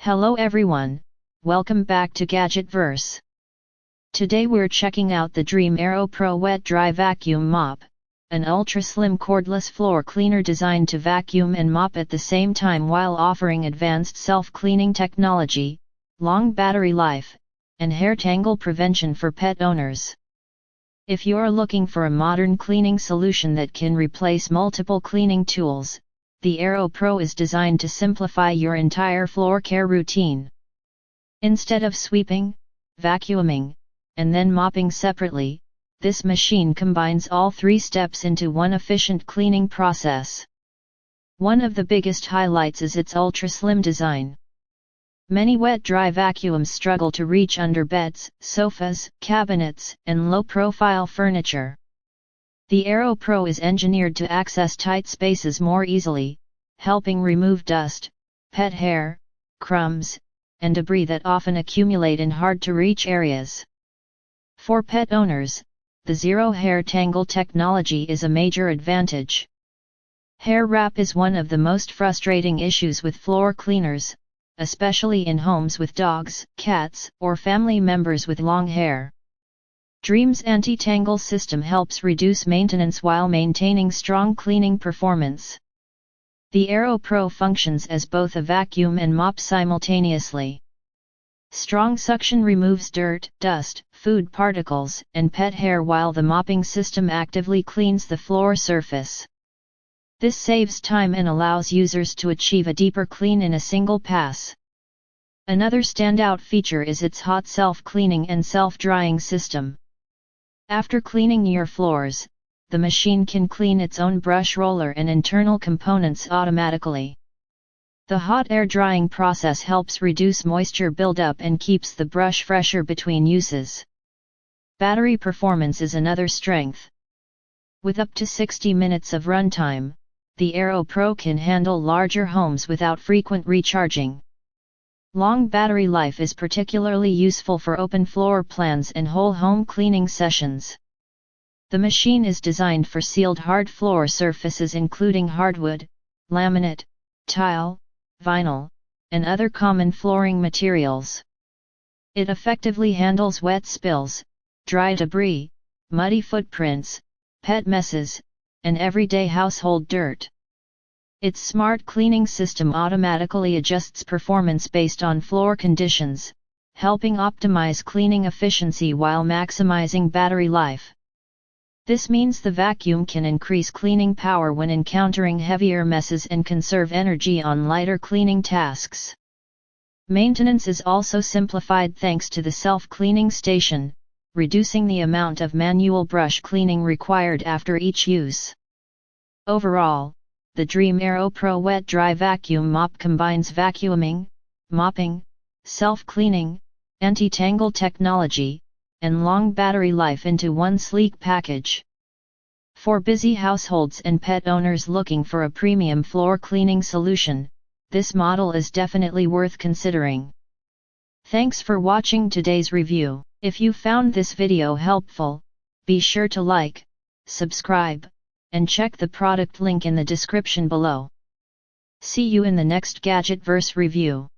Hello everyone, welcome back to Gadgetverse. Today we're checking out the DREAME Aero Pro Wet Dry Vacuum Mop, an ultra-slim cordless floor cleaner designed to vacuum and mop at the same time while offering advanced self-cleaning technology, long battery life, and hair tangle prevention for pet owners. If you're looking for a modern cleaning solution that can replace multiple cleaning tools, the Aero Pro is designed to simplify your entire floor care routine. Instead of sweeping, vacuuming, and then mopping separately, this machine combines all three steps into one efficient cleaning process. One of the biggest highlights is its ultra-slim design. Many wet-dry vacuums struggle to reach under beds, sofas, cabinets, and low-profile furniture. The Aero Pro is engineered to access tight spaces more easily, helping remove dust, pet hair, crumbs, and debris that often accumulate in hard-to-reach areas. For pet owners, the zero hair tangle technology is a major advantage. Hair wrap is one of the most frustrating issues with floor cleaners, especially in homes with dogs, cats, or family members with long hair. DREAME's anti-tangle system helps reduce maintenance while maintaining strong cleaning performance. The Aero Pro functions as both a vacuum and mop simultaneously. Strong suction removes dirt, dust, food particles, and pet hair while the mopping system actively cleans the floor surface. This saves time and allows users to achieve a deeper clean in a single pass. Another standout feature is its hot self-cleaning and self-drying system. After cleaning your floors, the machine can clean its own brush roller and internal components automatically. The hot air drying process helps reduce moisture buildup and keeps the brush fresher between uses. Battery performance is another strength. With up to 60 minutes of runtime, the Aero Pro can handle larger homes without frequent recharging. Long battery life is particularly useful for open floor plans and whole home cleaning sessions. The machine is designed for sealed hard floor surfaces including hardwood, laminate, tile, vinyl, and other common flooring materials. It effectively handles wet spills, dry debris, muddy footprints, pet messes, and everyday household dirt. Its smart cleaning system automatically adjusts performance based on floor conditions, helping optimize cleaning efficiency while maximizing battery life. This means the vacuum can increase cleaning power when encountering heavier messes and conserve energy on lighter cleaning tasks. Maintenance is also simplified thanks to the self-cleaning station, reducing the amount of manual brush cleaning required after each use. Overall, the DREAME Aero Pro Wet Dry Vacuum Mop combines vacuuming, mopping, self-cleaning, anti-tangle technology, and long battery life into one sleek package. For busy households and pet owners looking for a premium floor cleaning solution, this model is definitely worth considering. Thanks for watching today's review. If you found this video helpful, be sure to like, subscribe, and check the product link in the description below. See you in the next Gadgetverse review.